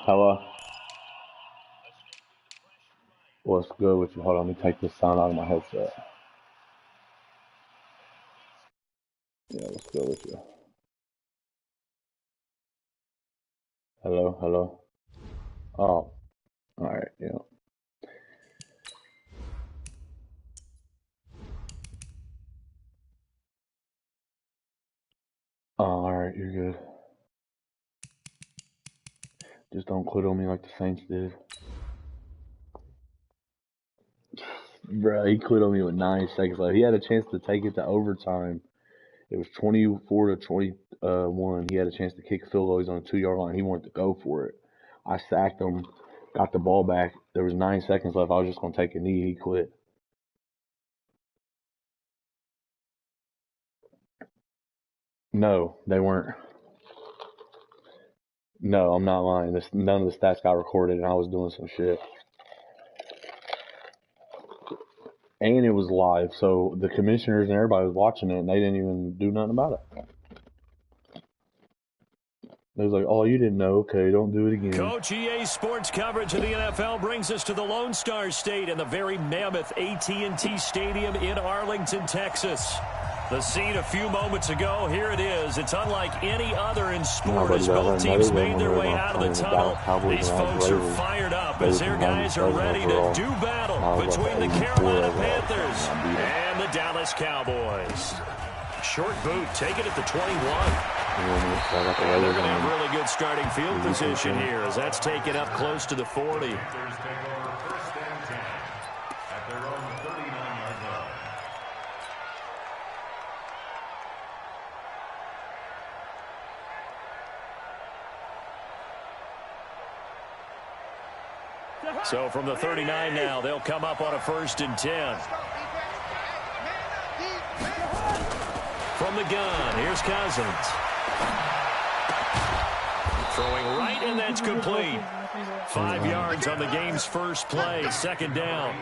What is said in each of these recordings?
Hello. What's good with you? Hold on, let me take this sound out of my headset. Yeah, what's good with you? Hello, hello. Oh, alright, yeah. Oh, alright, you're good. Just don't quit on me like the Saints did. Bruh, he quit on me with 9 seconds left. He had a chance to take it to overtime. It was 24 to 21. He had a chance to kick a field goal. He's on the 2-yard line. He wanted to go for it. I sacked him, got the ball back. There was 9 seconds left. I was just going to take a knee. He quit. No, they weren't. No, I'm not lying. None of the stats got recorded, and I was doing some shit. And it was live, so the commissioners and everybody was watching it, and they didn't even do nothing about it. They was like, oh, you didn't know. Okay, don't do it again. Coach EA Sports coverage of the NFL brings us to the Lone Star State and the very mammoth AT&T Stadium in Arlington, Texas. The scene a few moments ago, here it is. It's unlike any other in sport as both teams made their way out of the tunnel. These folks are fired up as their guys are ready to do battle between the Carolina Panthers and the Dallas Cowboys. Short boot, take it at the 21. And they're going to have really good starting field position here as that's taken up close to the 40. So from the 39 now, they'll come up on a 1st and 10. From the gun, here's Cousins. Throwing right, and that's complete. 5 yards on the game's first play, 2nd down.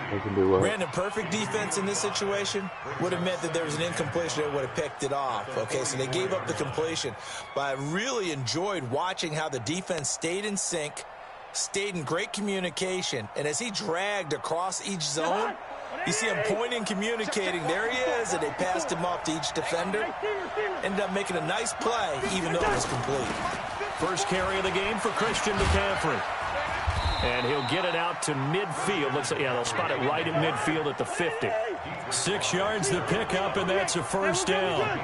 Brandon, perfect defense in this situation would have meant that there was an incompletion that would have picked it off. Okay, so they gave up the completion. But I really enjoyed watching how the defense stayed in sync, stayed in great communication, and as he dragged across each zone, you see him pointing, communicating. There he is, and they passed him off to each defender. Ended up making a nice play, even though it was complete. First carry of the game for Christian McCaffrey. And he'll get it out to midfield. Looks like, yeah, they'll spot it right at midfield at the 50. 6 yards the pickup, and that's a 1st down.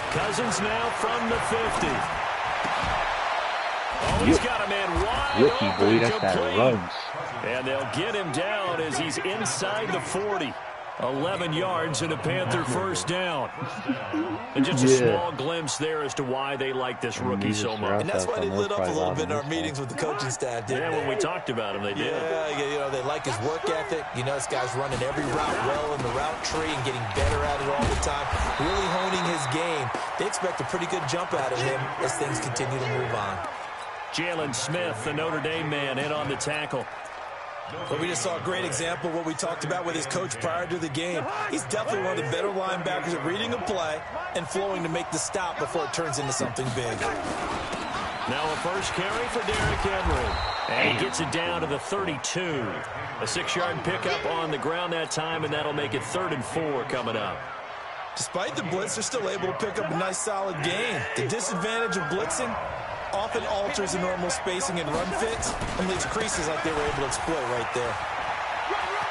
Cousins now from the 50. Oh, he's got a man wide Rookie, boy, that's that runs. And they'll get him down as he's inside the 40. 11 yards and a Panther 1st down. And just a small glimpse there as to why they like this rookie so much. And that's why they lit up a little bit in our meetings with the coaching staff, didn't they? When we talked about him, they did. Yeah, you know, they like his work ethic. You know, this guy's running every route well in the route tree and getting better at it all the time. Really honing his game. They expect a pretty good jump out of him as things continue to move on. Jalen Smith, the Notre Dame man, in on the tackle. But we just saw a great example of what we talked about with his coach prior to the game. He's definitely one of the better linebackers at reading a play and flowing to make the stop before it turns into something big. Now a first carry for Derrick Henry. And he gets it down to the 32. A 6-yard pickup on the ground that time, and that'll make it 3rd and 4 coming up. Despite the blitz, they're still able to pick up a nice, solid gain. The disadvantage of blitzing often alters the normal spacing and run fits and leaves creases like they were able to exploit right there.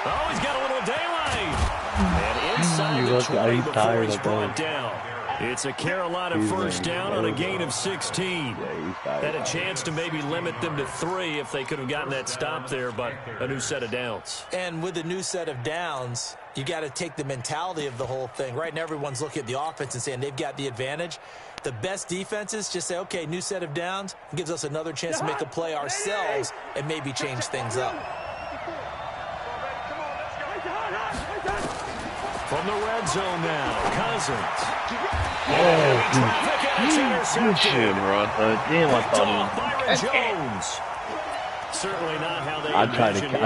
Oh, he's got a little daylight. And inside the 20 before he's brought down. It's a Carolina 1st down on a gain of 16. Had a chance to maybe limit them to 3 if they could have gotten that stop there, but a new set of downs. And with a new set of downs, you got to take the mentality of the whole thing. Right now, everyone's looking at the offense and saying they've got the advantage. The best defenses just say, okay, new set of downs, gives us another chance to make a play ourselves and maybe change things up. From the red zone now, Cousins. Damn, I thought Jones. Certainly not how they I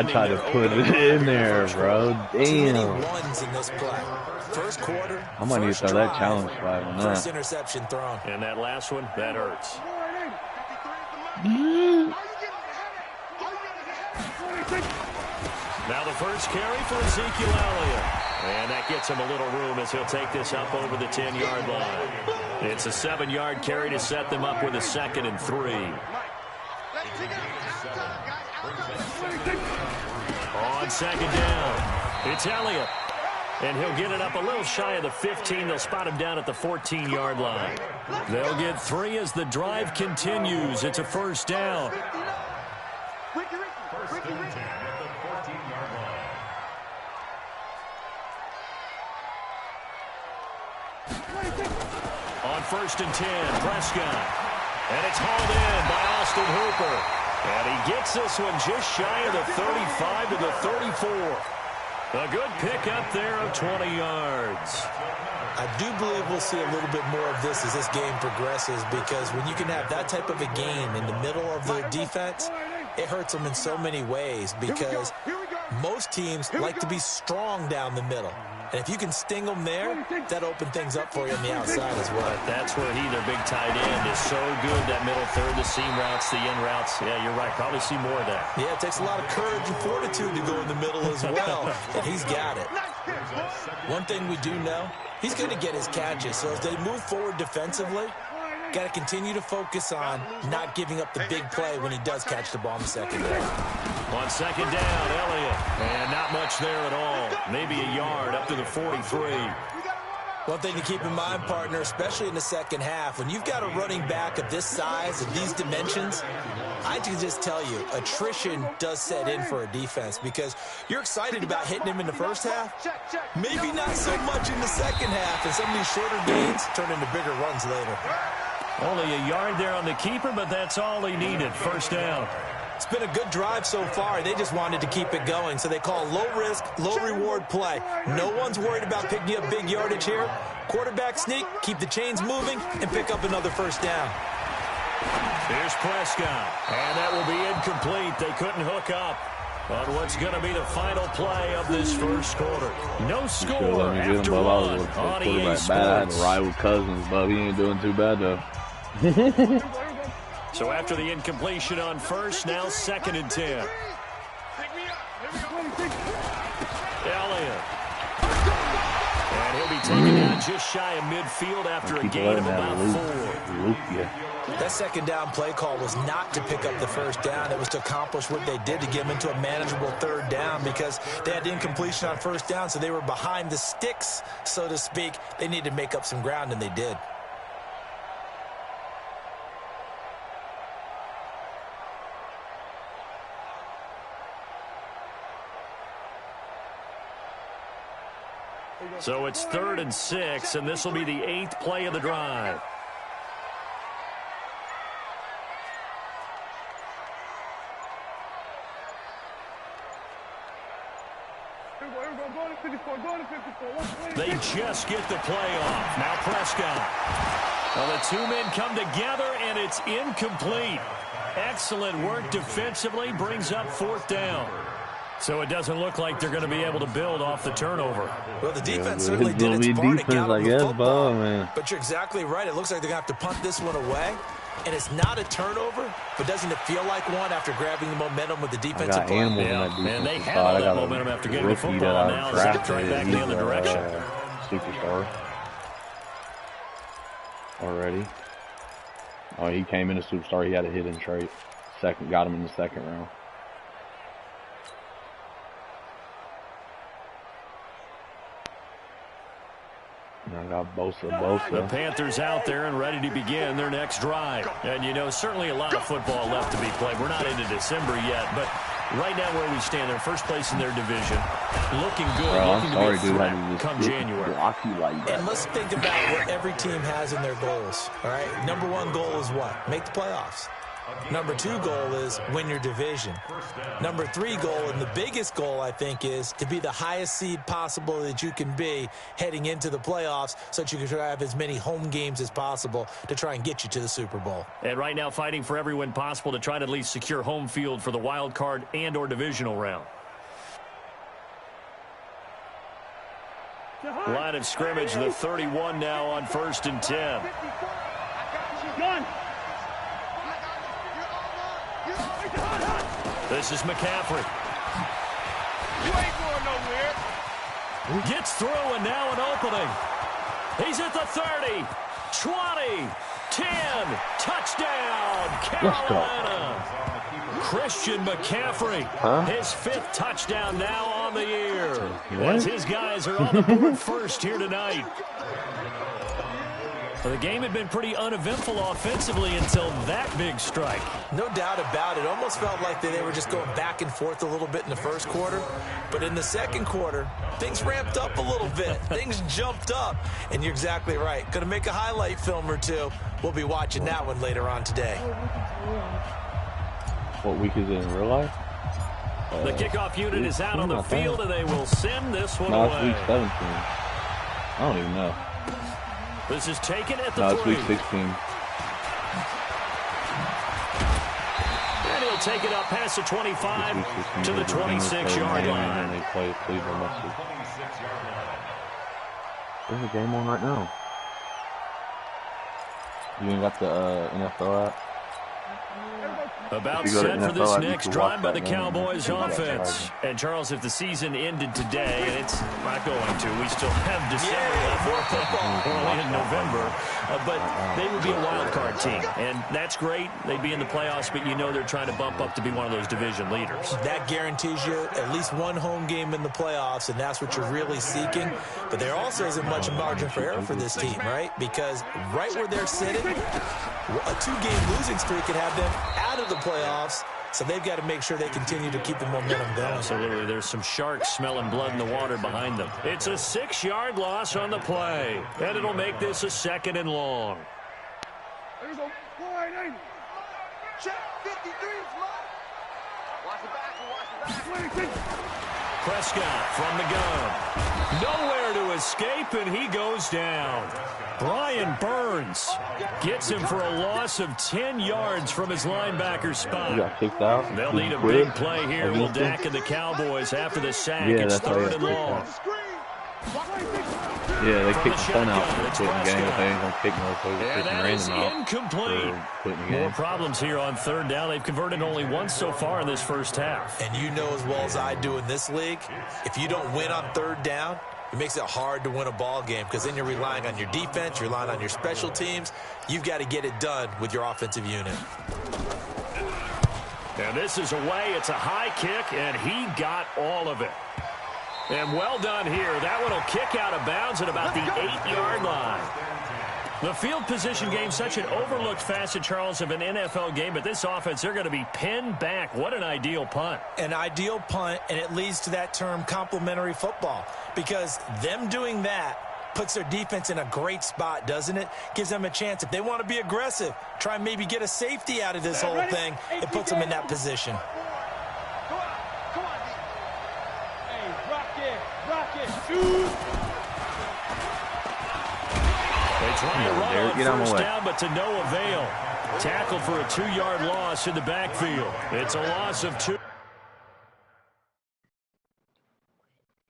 tried to put it in there, bro. Damn. Ones in this play. First quarter. I might need to throw that challenge flag on that. First interception thrown. And that last one, that hurts. Now the first carry for Ezekiel Elliott. And that gets him a little room as he'll take this up over the 10-yard line. It's a 7-yard carry to set them up with a 2nd and 3. On 2nd down, it's Elliott. And he'll get it up a little shy of the 15. They'll spot him down at the 14-yard line. They'll get 3 as the drive continues. It's a 1st down. On 1st and 10, Prescott. And it's hauled in by Austin Hooper. And he gets this one just shy of the 35 to the 34. A good pickup there of 20 yards. I do believe we'll see a little bit more of this as this game progresses, because when you can have that type of a game in the middle of the defense, it hurts them in so many ways, because most teams like to be strong down the middle. And if you can sting them there, that opens things up for you on the outside as well. That's where he, their big tight end, is so good, that middle third, the seam routes, the in routes. Yeah, you're right. Probably see more of that. Yeah, it takes a lot of courage and fortitude to go in the middle as well, and he's got it. One thing we do know, he's going to get his catches. So as they move forward defensively, got to continue to focus on not giving up the big play when he does catch the ball in the second down. On 2nd down, Elliott. And not much there at all. Maybe a yard up to the 43. One thing to keep in mind, partner, especially in the second half, when you've got a running back of this size and these dimensions, I can just tell you, attrition does set in for a defense, because you're excited about hitting him in the first half, maybe not so much in the second half, and some of these shorter gains turn into bigger runs later. Only a yard there on the keeper, but that's all he needed. 1st down. It's been a good drive so far. They just wanted to keep it going, so they call low-risk, low-reward play. No one's worried about picking up big yardage here. Quarterback sneak, keep the chains moving, and pick up another 1st down. Here's Prescott, and that will be incomplete. They couldn't hook up on what's going to be the final play of this first quarter. No score after one on EA Sports. I had to ride with Cousins, but he ain't doing too bad, though. So after the incompletion on 1st, now 2nd and 10. Elliott. And he'll be taken down just shy of midfield after a gain of about 4. That 2nd down play call was not to pick up the 1st down. It was to accomplish what they did, to get them into a manageable 3rd down, because they had incompletion on 1st down, so they were behind the sticks, so to speak. They needed to make up some ground, and they did. So it's 3rd and 6, and this will be the 8th play of the drive. They just get the play off. Now Prescott. Well, the 2 men come together, and it's incomplete. Excellent work defensively, brings up 4th down. So it doesn't look like they're going to be able to build off the turnover. Well, the defense certainly did its part to get on the football. Man. But you're exactly right. It looks like they're going to have to punt this one away. And it's not a turnover, but doesn't it feel like one after grabbing the momentum with the defensive play? And they have all that momentum after getting the football now. They're trying back in the other direction. Superstar. Already. Oh, he came in a superstar. He had a hidden trait. Got him in the 2nd round. I got Bosa. The Panthers out there and ready to begin their next drive. And, you know, certainly a lot of football left to be played. We're not into December yet, but right now where we stand, they're first place in their division. Looking good, looking to be a threat come January. And let's think about what every team has in their goals, all right? Number 1 goal is what? Make the playoffs. Number 2 goal is win your division. Number 3 goal, and the biggest goal, I think, is to be the highest seed possible that you can be heading into the playoffs, so that you can try to have as many home games as possible to try and get you to the Super Bowl. And right now fighting for every win possible to try to at least secure home field for the wild card and or divisional round. Line of scrimmage, the 31 now on 1st and 10. This is McCaffrey. You ain't going nowhere. Gets through and now an opening. He's at the 30, 20, 10. Touchdown, Carolina. Christian McCaffrey, his 5th touchdown now on the year. As his guys are on the board first here tonight. Well, the game had been pretty uneventful offensively until that big strike. No doubt about it. Almost felt like they were just going back and forth a little bit in the first quarter. But in the second quarter, things ramped up a little bit. Things jumped up. And you're exactly right. Going to make a highlight film or two. We'll be watching that one later on today. What week is it in real life? The kickoff unit is out on the field, and they will send this one no, away. It's week 17. I don't even know. This is taken at the 3. No, it's week 16. And he'll take it up past the 25 to the 26-yard line. And they play Cleveland next week. There's a game on right now. You ain't got the NFL app? About set for this next drive by the Cowboys offense. And, Charles, if the season ended today, and it's not going to, we still have December left, early in November, but they would be a wild card team. And that's great. They'd be in the playoffs, but you know they're trying to bump up to be one of those division leaders. That guarantees you at least one home game in the playoffs, and that's what you're really seeking. But there also isn't much margin for error for this team, right? Because right where they're sitting, a 2-game losing streak could have them out of the playoffs, so they've got to make sure they continue to keep the momentum going. Absolutely. There's some sharks smelling blood in the water behind them. It's a 6-yard loss on the play, and it'll make this a 2nd and long. There's a wide angle. Check 53 fly. Watch the back. Prescott from the gun. Nowhere to escape, and he goes down. Brian Burns gets him for a loss of 10 yards from his linebacker spot. He got kicked out. They'll need a big play here. Will Dak and the Cowboys after the sack. Yeah, it's that's 3rd and long. Yeah, they kicked the punt out for quitting the game. They ain't going to kick no so and that is incomplete. More problems here on 3rd down. They've converted only once so far in this first half. And you know as well as I do in this league, if you don't win on 3rd down, it makes it hard to win a ball game because then you're relying on your defense, you're relying on your special teams. You've got to get it done with your offensive unit. And this is away. It's a high kick, and he got all of it. And well done here. That one will kick out of bounds at about the 8-yard line. The field position game, such an overlooked facet, Charles, of an NFL game. But this offense, they're going to be pinned back. What an ideal punt. An ideal punt, and it leads to that term complementary football. Because them doing that puts their defense in a great spot, doesn't it? Gives them a chance. If they want to be aggressive, try and maybe get a safety out of this whole thing. It puts them in that position. Come on. Hey, rock it. Shoot. They try to run on first down, but to no avail. Tackled for a 2-yard loss in the backfield. It's a loss of 2.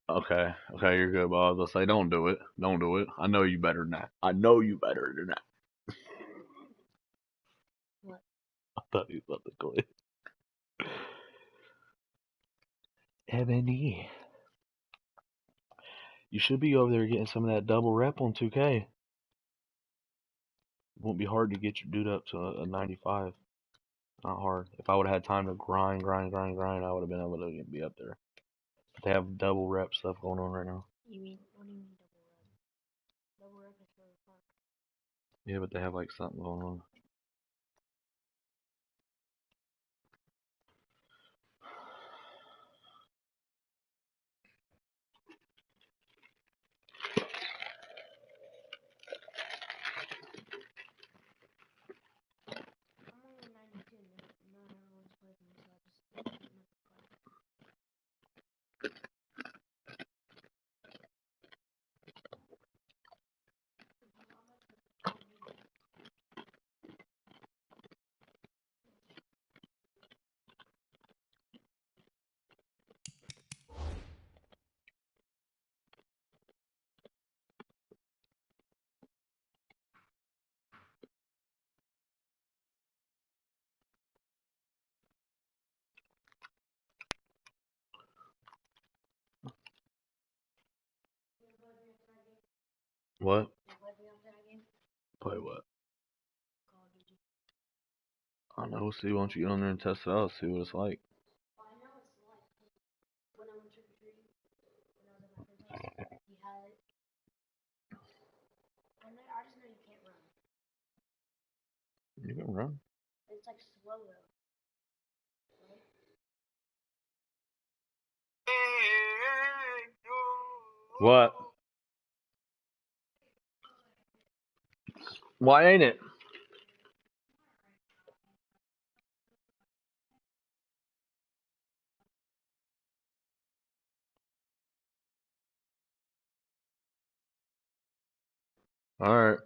Okay, you're good, boss. I'll say, don't do it. I know you better than that. What? I thought he was about to go in. Ebony. You should be over there getting some of that double rep on 2K. It won't be hard to get your dude up to a 95. Not hard. If I would have had time to grind, I would have been able to be up there. But they have double rep stuff going on right now. What do you mean double rep? Double rep is really fun. Yeah, but they have like something going on. I'm only 92, not everyone's played me, so I just never play. What? You play the other game? Play what? Call of Duty. I don't know. We'll see. Why don't you get on there and test it out? See what it's like. Well, I know it's like when I went trick or treating when I was at my friend's house. He had it. I just know you can't run. You can run. It's like slow though. Right? What? Why ain't it? All right.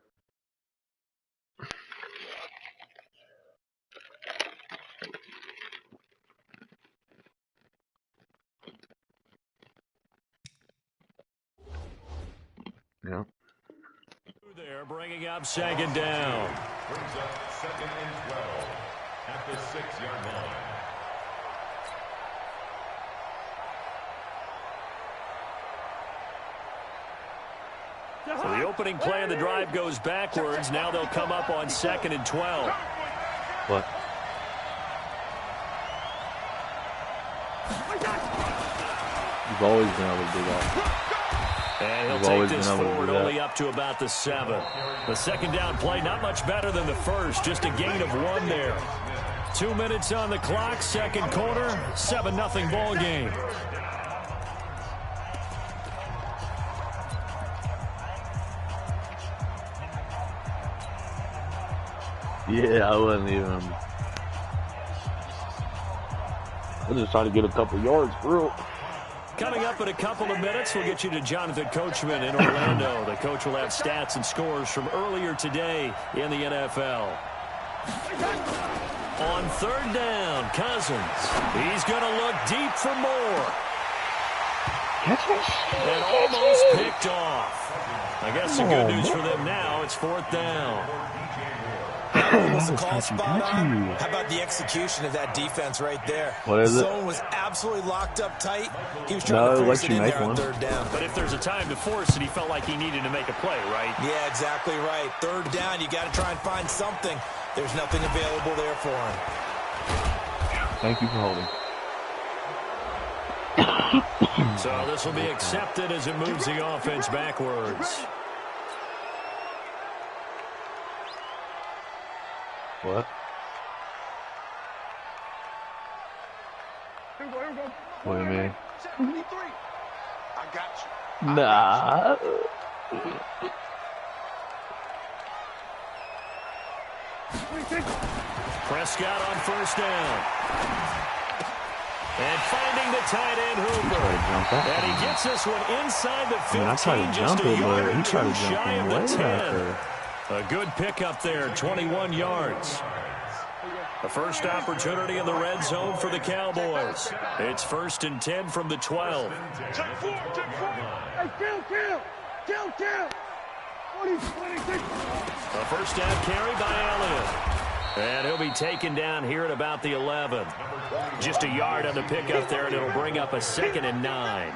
Yeah. There, bringing up second down. Brings up 2nd and 12 at the 6-yard line. So the opening play of the drive goes backwards. Now they'll come up on 2nd and 12. What? You've always been able to do that. And he'll You've always take this been able to forward do that. only up to about the 7. The second down play, not much better than the first. Just a gain of 1 there. 2 minutes on the clock, second quarter, 7-0 ball game. Yeah, I wasn't even. I just trying to get a couple yards, bro. Coming up in a couple of minutes, we'll get you to Jonathan Coachman in Orlando. The coach will have stats and scores from earlier today in the NFL. On 3rd down, Cousins. He's going to look deep for more. And almost picked off. I guess the good news for them now, it's 4th down. Was the call spot on? How about the execution of that defense right there? What is it? Zone was absolutely locked up tight. He was trying to force it in there on 3rd down. But if there's a time to force it, he felt like he needed to make a play, right? Yeah, exactly right. 3rd down, you got to try and find something. There's nothing available there for him. Thank you for holding. So this will be accepted as it moves the offense backwards. What? Here we go. What do you mean? 73. I got you. Nah. Prescott on 1st down. And finding the tight end Hooper. And he gets this one inside the 15, just a yard or two shy of the 10. A good pickup there, 21 yards. The first opportunity in the red zone for the Cowboys. It's 1st and 10 from the 12. Check 4. Hey, kill. 26. A first down carry by Elliott. And he'll be taken down here at about the 11. Just a yard on the pickup there, and it'll bring up a 2nd and 9.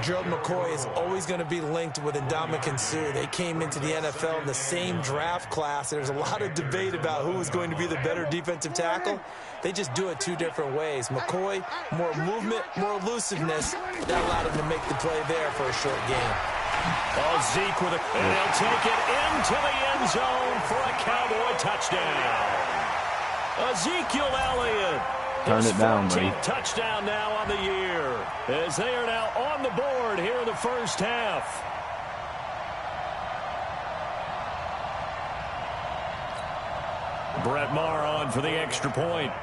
Gerald McCoy is always going to be linked with Ndamukong Suh. They came into the NFL in the same draft class. There's a lot of debate about who is going to be the better defensive tackle. They just do it 2 different ways. McCoy, more movement, more elusiveness. That allowed him to make the play there for a short game. Oh, Zeke with it, and he'll take it into the end zone for a Cowboy touchdown. Ezekiel Elliott. Turn it down, buddy. 14th touchdown now on the year, as they are now on the board here in the first half. Brett Maher on for the extra point.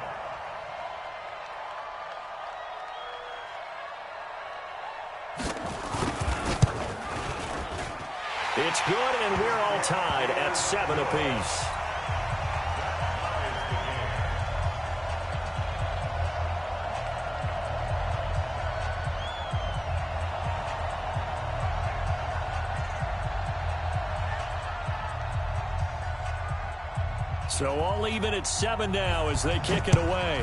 It's good, and we're all tied at 7 apiece. So all even at 7 now as they kick it away.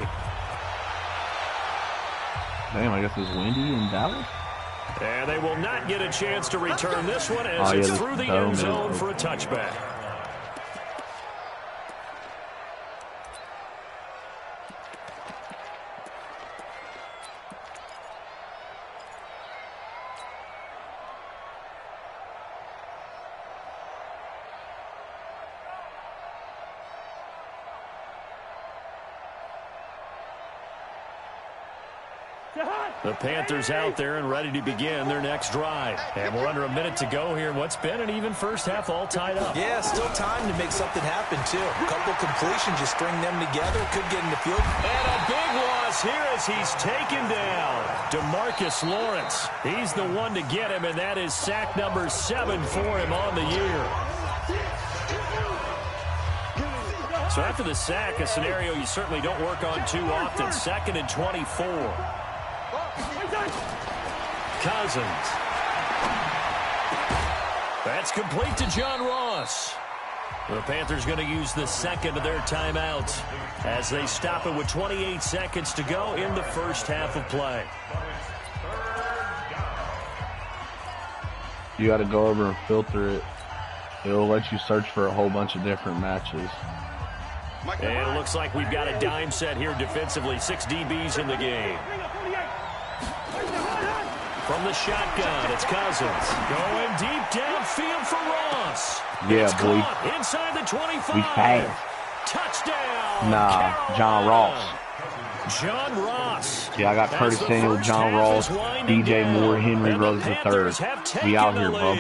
Damn, I guess it's windy in Dallas. And they will not get a chance to return this one as it's through the end zone for a touchback. The Panthers out there and ready to begin their next drive. And we're under a minute to go here in what's been an even first half, all tied up. Yeah, still time to make something happen, too. A couple completions, you string them together, could get in the field. And a big loss here as he's taken down. DeMarcus Lawrence. He's the one to get him, and that is sack number 7 for him on the year. So after the sack, a scenario you certainly don't work on too often. 2nd and 24. Cousins. That's complete to John Ross. The Panthers going to use the second of their timeouts as they stop it with 28 seconds to go in the first half of play. You got to go over and filter it. It'll let you search for a whole bunch of different matches. And it looks like we've got a dime set here defensively. 6 DBs in the game. From the shotgun, it's Cousins. Going deep downfield for Ross. Yeah, it's boy. Caught inside the 25. We fast. Touchdown. Nah, Carolina. John Ross. John Ross. Yeah, I got Curtis Samuel, John Ross, DJ Moore, Henry Ruggs III. We out here, bro.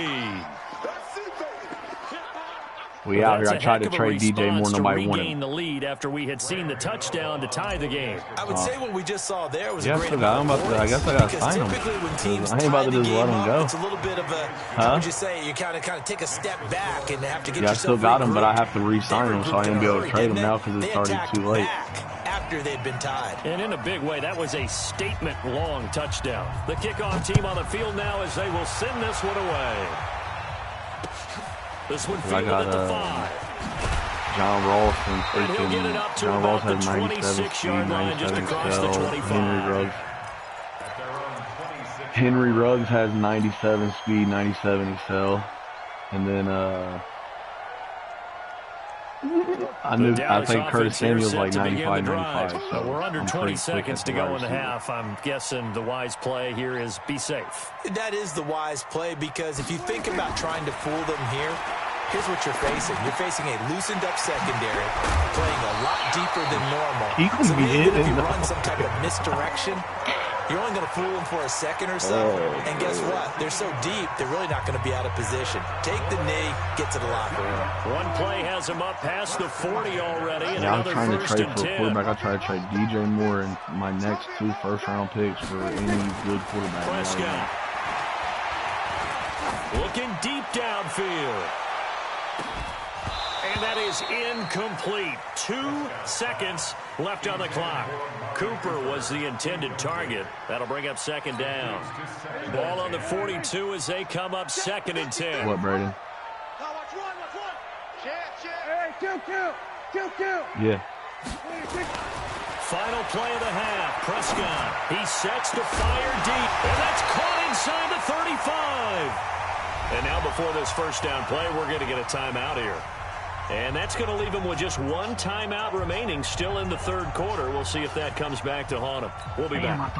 We out here. I tried to trade DJ Moore. Nobody wanted him. The lead after we had seen the touchdown to tie the game. I would say what we just saw there was yeah, a great amount of points. I guess I got to sign him. I ain't about to just let him go. It's a little bit of a, how would you say, you kind of take a step back and have to get yourself I still got him, but I have to re-sign him, so I ain't be able to trade him now because it's already too late. After they'd been tied. And in a big way, that was a statement-long touchdown. The kickoff team on the field now as they will send this one away. This one fielded at the 5. John Ross and freaking John Ross has 97 speed, 97 cell. Henry Ruggs has 97 speed, 97 cell. And then I think Curtis Samuel's like 95, 95. So we're under 20 seconds to go in the half. I'm guessing the wise play here is be safe. That is the wise play because if you think about trying to fool them here, here's what you're facing. You're facing a loosened up secondary, playing a lot deeper than normal. So even if you run some type of misdirection, you're only going to fool them for a second or so. And guess what? They're so deep, they're really not going to be out of position. Take the knee, get to the locker room. One play has them up past the 40 already. And I'm trying to trade for a quarterback. I try to trade DJ Moore and my next 2 first-round picks for any good quarterback. Prescott. Looking deep downfield. And that is incomplete. 2 seconds left on the clock. Cooper was the intended target. That'll bring up 2nd down. Ball on the 42 as they come up 2nd and 10. What, Braden? Yeah. Final play of the half. Prescott. He sets to fire deep. And that's caught inside the 35. And now before this first down play, we're going to get a timeout here. And that's going to leave him with just 1 timeout remaining still in the 3rd quarter. We'll see if that comes back to haunt him. We'll be back.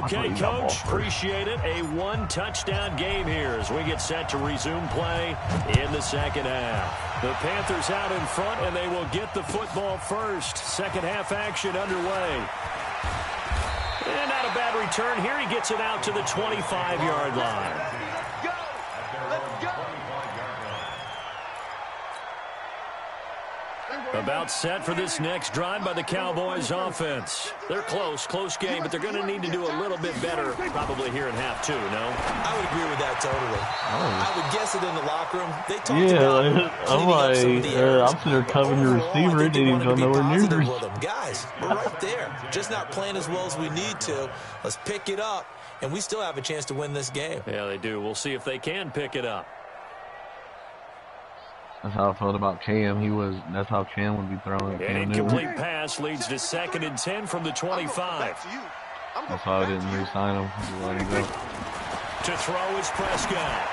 Okay, Coach, appreciate it. A 1-touchdown game here as we get set to resume play in the 2nd half. The Panthers out in front, and they will get the football first. 2nd half action underway. And not a bad return here. He gets it out to the 25-yard line. About set for this next drive by the Cowboys offense. They're close game, but they're going to need to do a little bit better probably here in half 2, no? I would agree with that totally. I would guess it in the locker room. They talked I'm sitting there covering the receiver. It didn't even go nowhere near them. Guys, we're right there. Just not playing as well as we need to. Let's pick it up, and we still have a chance to win this game. Yeah, they do. We'll see if they can pick it up. That's how I felt about Cam. That's how Cam would be throwing. An incomplete pass leads to 2nd and 10 from the 25. That's why I didn't re-sign him. Just let him go. To throw is Prescott.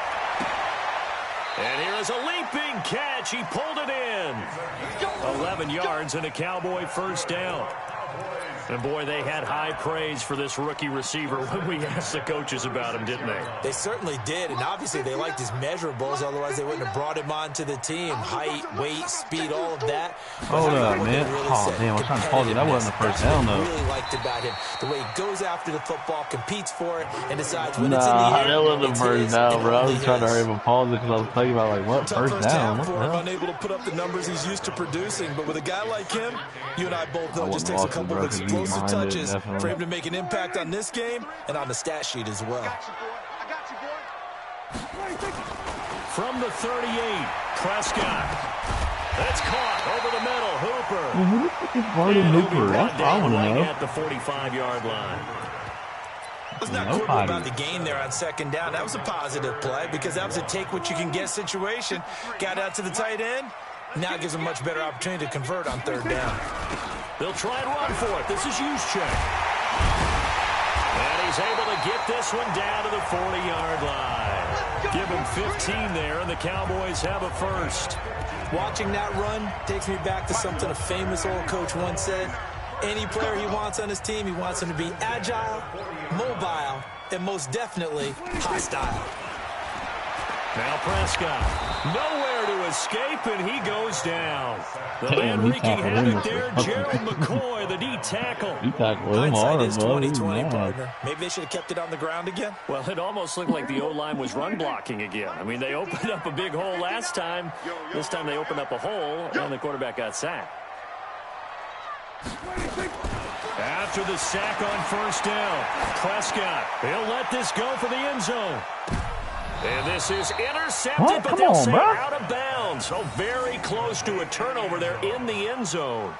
And here is a leaping catch. He pulled it in. 11 yards and a Cowboy first down. And, boy, they had high praise for this rookie receiver when we asked the coaches about him, didn't they? They certainly did, and obviously they liked his measurables. Otherwise, they wouldn't have brought him onto the team. Height, weight, speed, all of that. Hold up, man. Oh, damn, I was trying to pause it. That wasn't the first down, though. That's what I really liked about him. The way he goes after the football, competes for it, and decides when it's in the air. That wasn't the first down, bro. I was trying to hurry up and pause it because I was thinking about, like, what? First down? What the hell? Unable to put up the numbers he's used to producing, but with a guy like him, you and I both know it just takes a couple of explosive touches for him to make an impact on this game and on the stat sheet as well. I got you, boy. From the 38, Prescott. That's caught over the middle. Hooper. Well, who the fuck is Barton Hooper? That's what I want to know. At the 45-yard line. I was not quibble about the gain there on second down. That was a positive play because that was a take-what-you-can-get situation. Got out to the tight end. Now gives him a much better opportunity to convert on third down. They'll try and run for it. This is Juszczyk. And he's able to get this one down to the 40-yard line. Give him 15 there, and the Cowboys have a first. Watching that run takes me back to something a famous old coach once said. Any player he wants on his team, he wants him to be agile, mobile, and most definitely hostile. Now Prescott, nowhere to escape, and he goes down. The man wreaking havoc there, Gerald McCoy, the D tackle. He tackled him hard, Hindsight is bro. 20/20, partner. Maybe they should have kept it on the ground again. Well, it almost looked like the O-line was run blocking again. I mean, they opened up a big hole last time. This time they opened up a hole, and the quarterback got sacked. After the sack on first down, Prescott, he'll let this go for the end zone. And this is intercepted, but they'll say out of bounds. So very close to a turnover there in the end zone.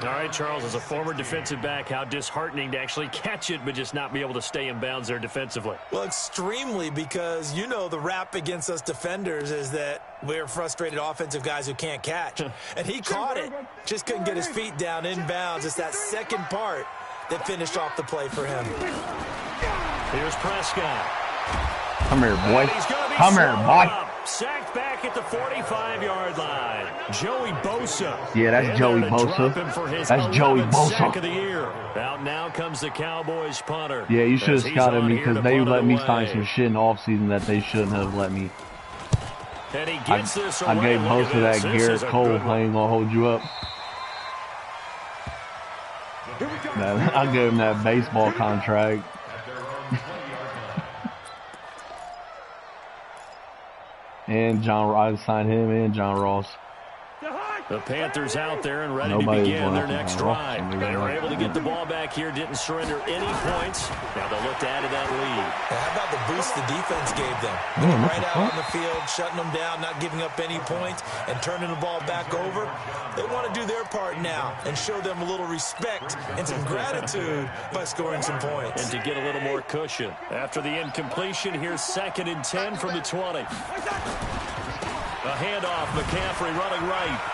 All right, Charles, as a former defensive back, how disheartening to actually catch it but just not be able to stay in bounds there defensively. Well, extremely, because you know the rap against us defenders is that we're frustrated offensive guys who can't catch. And he caught it, just couldn't get his feet down in bounds. It's that second part that finished off the play for him. Here's Prescott. Come here, boy. Come here, boy. Sacked back at the 45-yard line. Joey Bosa. Yeah, that's Joey Bosa. That's Joey Bosa. Sack of the year. Out now comes the Cowboys punter. Yeah, you should have scouted me because they let me sign some shit in the offseason that they shouldn't have let me. And he gets this away. I gave Bosa that Garrett Cole. I ain't gonna hold you up. I gave him that baseball contract. And I signed him and John Ross. The Panthers out there and ready to begin their next drive. They were able to get the ball back here, didn't surrender any points. Now they'll look to add to that lead. How about the boost the defense gave them? Right out on the field, shutting them down, not giving up any points, and turning the ball back over. They want to do their part now and show them a little respect and some gratitude by scoring some points. And to get a little more cushion. After the incompletion, here's 2nd and 10 from the 20. A handoff, McCaffrey running right.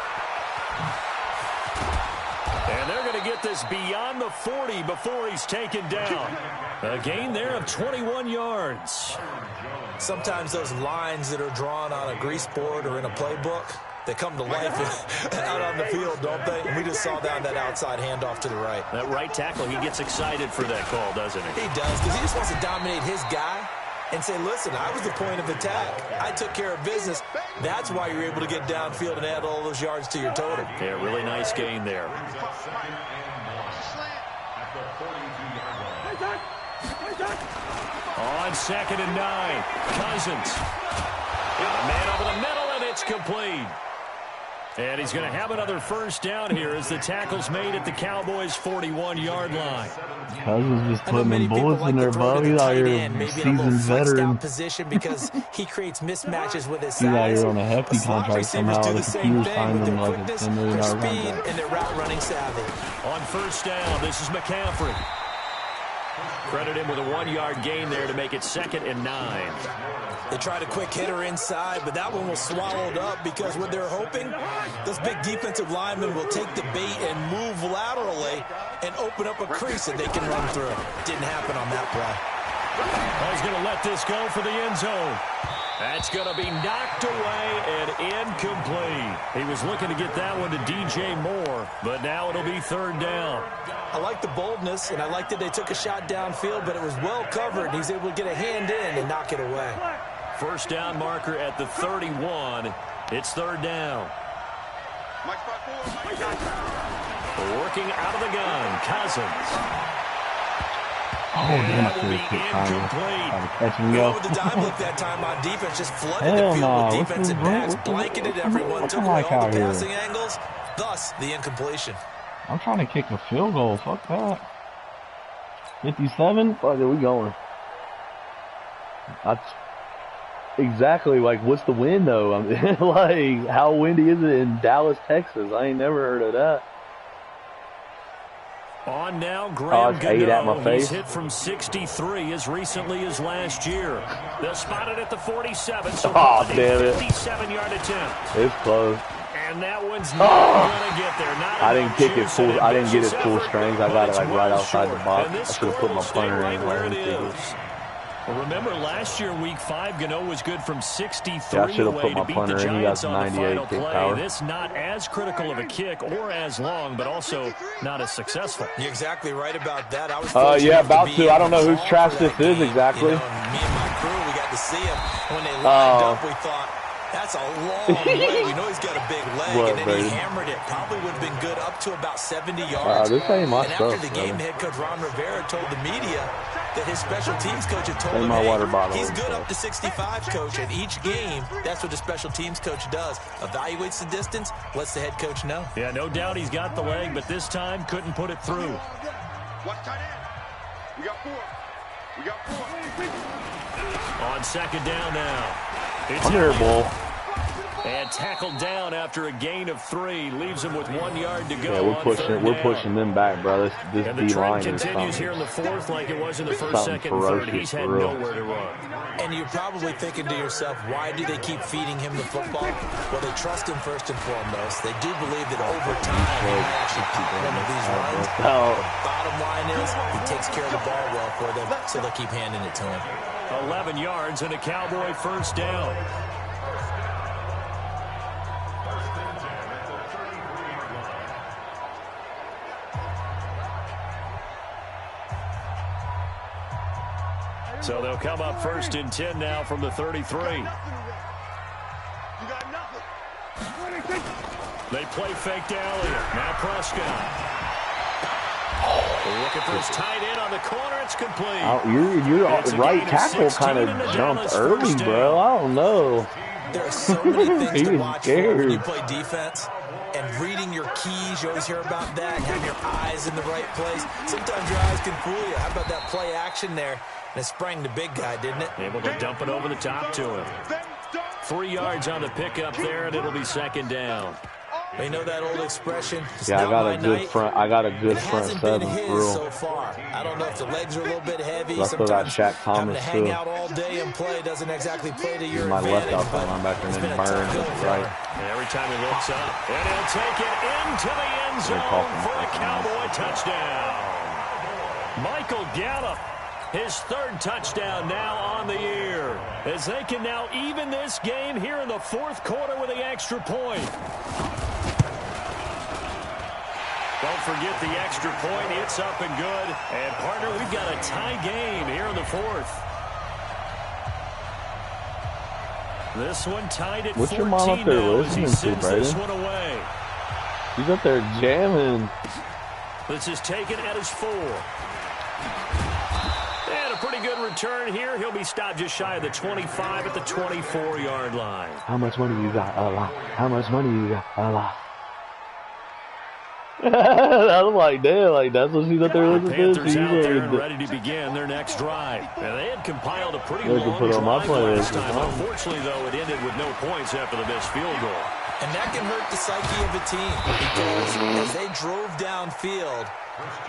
And they're going to get this beyond the 40 before he's taken down. A gain there of 21 yards. Sometimes those lines that are drawn on a grease board or in a playbook, they come to life out on the field, don't they? And we just saw that outside handoff to the right. That right tackle, he gets excited for that call, doesn't he? He does, because he just wants to dominate his guy and say, listen, I was the point of attack. I took care of business. That's why you're able to get downfield and add all those yards to your total. Yeah, really nice gain there. On 2nd and 9, Cousins. A man over the middle, and it's complete. And he's going to have another first down here as the tackle's made at the Cowboys' 41-yard line. Cousins just putting them bullets in their bug. He's out here seasoned veteran. Position because he creates mismatches with his size. He's out here on a hefty contract somehow. The computer signed him like a $10 million contract. And their route running savvy. On first down, this is McCaffrey. Credit him with a 1-yard gain there to make it 2nd and 9. They tried a quick hitter inside, but that one was swallowed up because what they're hoping, those big defensive linemen will take the bait and move laterally and open up a crease that they can run through. Didn't happen on that play. He's going to let this go for the end zone. That's going to be knocked away and incomplete. He was looking to get that one to DJ Moore, but now it'll be third down. I like the boldness, and I like that they took a shot downfield, but it was well covered. He's able to get a hand in and knock it away. First down marker at the 31. It's third down. Working out of the gun, Cousins. Oh, damn, I should have kicked Kyle. Over the dime look that time on defense, just flooded the field with defensive backs, blanketed everyone, took away all the passing angles, thus the incompletion. I'm trying to kick a field goal. Fuck that. 57? Fuck it, we going. That's exactly, like, what's the wind, though? I mean, like, how windy is it in Dallas, Texas? I ain't never heard of that. On now, Graham Gano. He's hit from 63 as recently as last year. They'll spot it at the 47, so damn it. 57-yard attempt. It's close. And that one's not going to get there. I didn't kick it full. I didn't get it full strength. I got it like right outside the box. I should have put my punter in where it is. Well, remember, last year, Week 5, Gano was good from 63 put away my to beat punter the in. He Giants got on the 98 final kick play. power. This not as critical of a kick or as long, but also not as successful. You're exactly right about that. I was yeah, about to. I don't know whose trash this is exactly. You know, me and my crew, we got to see him. When they lined up, we thought, that's a long way. We know he's got a big leg, and then he hammered it. Probably would have been good up to about 70 yards. This ain't my and stuff, after the game, head coach Ron Rivera told the media that his special teams coach had told him, my water bottle he's good up to 65, coach. And each game, that's what the special teams coach does. Evaluates the distance, lets the head coach know. Yeah, no doubt he's got the leg, but this time couldn't put it through. Watch tight end. We got four. We got four. On second down now. It's Under ball. And tackled down after a gain of 3. Leaves him with 1 yard to go. Yeah, we're pushing them back, bro. This and the D trend line continues is here in the fourth like it was in the first, second, and third. He's had nowhere to run. And you're probably thinking to yourself, why do they keep feeding him the football? Well, they trust him first and foremost. They do believe that over time he might actually pop one of these runs. The bottom line is he takes care of the ball well for them, so they'll keep handing it to him. 11 yards and a Cowboy first down. So they'll come up first and 10 now from the 33. You got nothing. They play fake to Elliott. Now Prescott. Looking for his tight end on the corner. It's complete. Your right tackle kind of jumped early, bro. I don't know. There are so many things to watch for when you scared. play defense. And reading your keys, you always hear about that. Having your eyes in the right place. Sometimes your eyes can fool you. How about that play action there? And it sprang the big guy, didn't it? Able to dump it over the top to him. 3 yards on the pickup there, and it'll be second down. You know that old expression? Yeah, I got a good front. I got a good It front hasn't been seven his for real. so far. I don't know if the legs are a little bit heavy. I still got Sometimes Shaq having Thomas to hang too. out all day and play doesn't exactly play to your My left advantage. outside but linebacker it's and been then a tough Byron go is for right. him. And every time he looks up, and he'll take it into the end zone for a Cowboy touchdown. Michael Gallup, his third touchdown now on the year, as they can now even this game here in the fourth quarter with the extra point. Don't forget the extra point. It's up and good. And, partner, we've got a tie game here in the fourth. This one tied at 14 What's your mom up there now as he listening to, sends this Brayden? one away. He's up there jamming. This is taken at his 4. And a pretty good return here. He'll be stopped just shy of the 25 at the 24-yard line. How much money you got? A lot. How much money you got? A lot. I'm like, damn, like that's what she's up there The listening to. Panthers out there and ready to begin their next drive. And they had compiled a pretty They can long put on my drive playlist last or time. something. Unfortunately, though, it ended with no points after the missed field goal. And that can hurt the psyche of a team because as they drove downfield,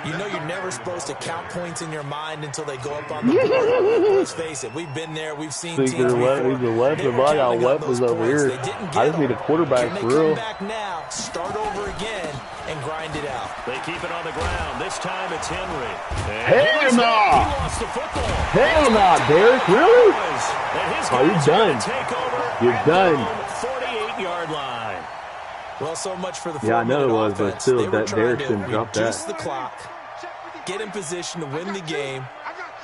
you know you're never supposed to count points in your mind until they go up on the board. Let's face it, we've been there. We've seen teams He's a before. weapon. I got weapons over here. They didn't I get just need a them. quarterback Can they for real. come back now, start over again, and grind it out? They keep it on the ground. This time it's Henry. Hell no! He lost the football. Hell no, Derek. Really? Oh, you're done. You're done. 48-yard line. Well, so much for the 4-minute Yeah, I know it was, offense. but still, they were that trying Derek to shouldn't drop reduce that. the clock, get in position to win the game,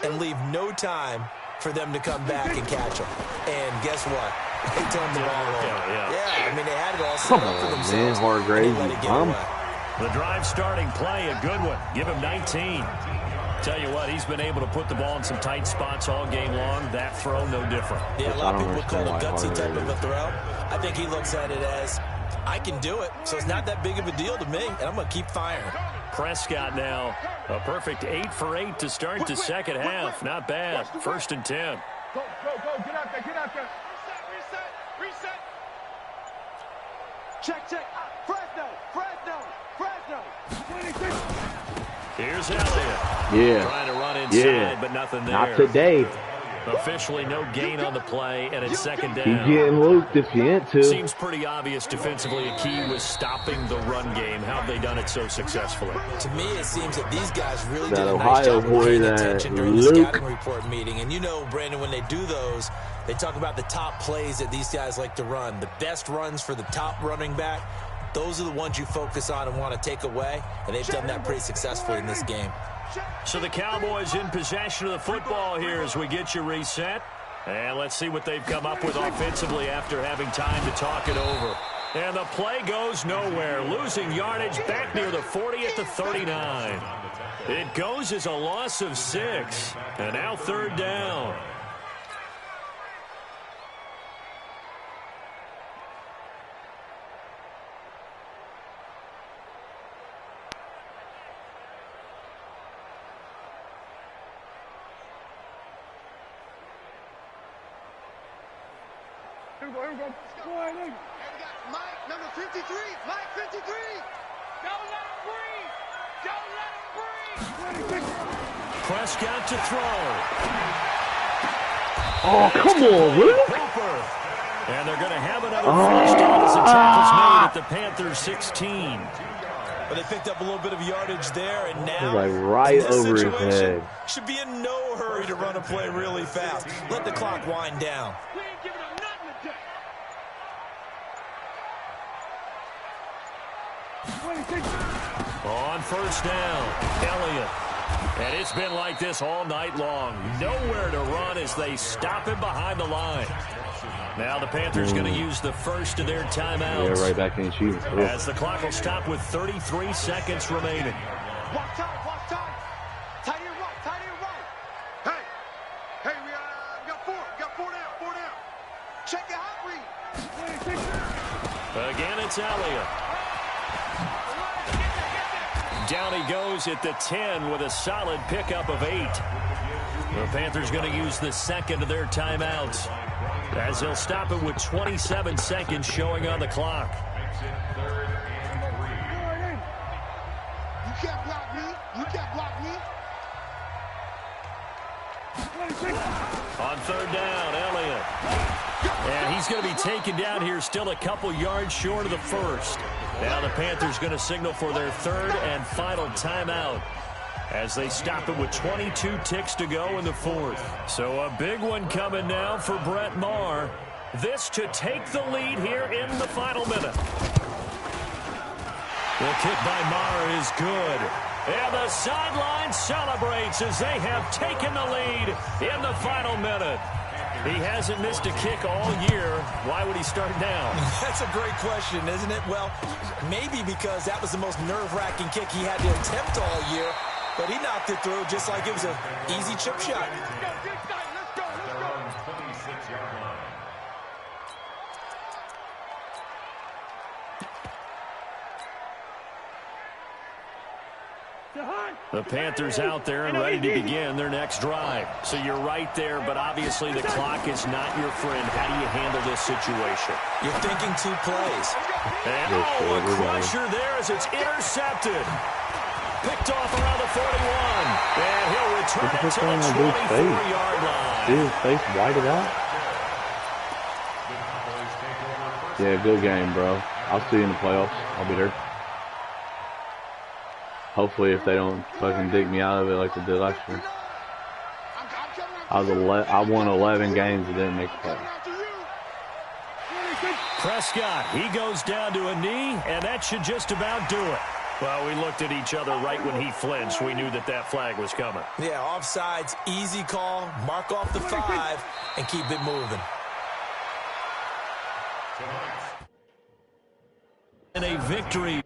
and leave no time for them to come back and catch them. And guess what? They turned the ball over. Yeah, I mean, they had it all set up for themselves. Man, Hargrave, Let it get away. The drive starting play, a good one. Give him 19. Tell you what, he's been able to put the ball in some tight spots all game long. That throw, no different. Yeah, a lot of people call it a gutsy type of a throw. I think he looks at it as, I can do it, so it's not that big of a deal to me, and I'm going to keep firing. Prescott now, a perfect 8 for 8 to start the second half. Not bad. 1st and 10. Go, get out there, get out there. Reset. Check. Fresno. Here's Elliott. Yeah. Trying to run inside, but nothing there. Not today. Officially no gain on the play, and it's second down. Keep getting looped if you ain't to. Seems pretty obvious defensively. A key was stopping the run game. How have they done it so successfully? To me, it seems that these guys really That did a nice Ohio job of boy, paying that attention during the Luke. scouting report meeting. And you know, Brandon, when they do those, they talk about the top plays that these guys like to run. The best runs for the top running back, those are the ones you focus on and want to take away. And they've done that pretty successfully in this game. So the Cowboys in possession of the football here as we get you reset. And let's see what they've come up with offensively after having time to talk it over. And the play goes nowhere. Losing yardage back near the 40 at the 39. It goes as a loss of 6. And now 3rd down. Here we go. Go ahead, we got Mike, number 53. Mike, 53. Don't let him breathe. Prescott to throw. Oh, come on, really? Cooper. And they're going to have another first down as the tackle's made at the Panthers 16. But they picked up a little bit of yardage there, and now Like right in this over his situation, head. should be in no hurry to run a play really fast. Let the clock wind down. We ain't giving him nothing today. On first down, Elliott. And it's been like this all night long. Nowhere to run as they stop him behind the line. Now the Panthers going to use the first of their timeouts. Yeah, right back in shooting. As the clock will stop with 33 seconds remaining. Watch time. Tight end right. Hey, we got 4. We got 4 down. Check your hot read. Again, it's Elliott. Down he goes at the 10 with a solid pickup of 8. The Panthers going to use the second of their timeouts as they'll stop it with 27 seconds showing on the clock. You can't block me. On third down, Elliott. And he's going to be taken down here still a couple yards short of the first. Now the Panthers going to signal for their third and final timeout as they stop it with 22 ticks to go in the fourth. So a big one coming now for Brett Maher. This to take the lead here in the final minute. The kick by Maher is good. And the sideline celebrates as they have taken the lead in the final minute. He hasn't missed a kick all year. Why would he start now? That's a great question, isn't it? Well, maybe because that was the most nerve-wracking kick he had to attempt all year, but he knocked it through just like it was an easy chip shot. Let's go. 26-yard line. The Panthers out there and ready to begin their next drive. So you're right there, but obviously the clock is not your friend. How do you handle this situation? You're thinking 2 plays. And a crusher there as it's intercepted. Picked off around the 41. And he'll return it to the 24-yard line. See his face whited out? Yeah, good game, bro. I'll see you in the playoffs. I'll be there. Hopefully, if they don't fucking dig me out of it like they did last year. I won 11 games and didn't make the play. Prescott, he goes down to a knee, and that should just about do it. Well, we looked at each other right when he flinched. We knew that that flag was coming. Yeah, offsides, easy call. Mark off the 5 and keep it moving. And a victory.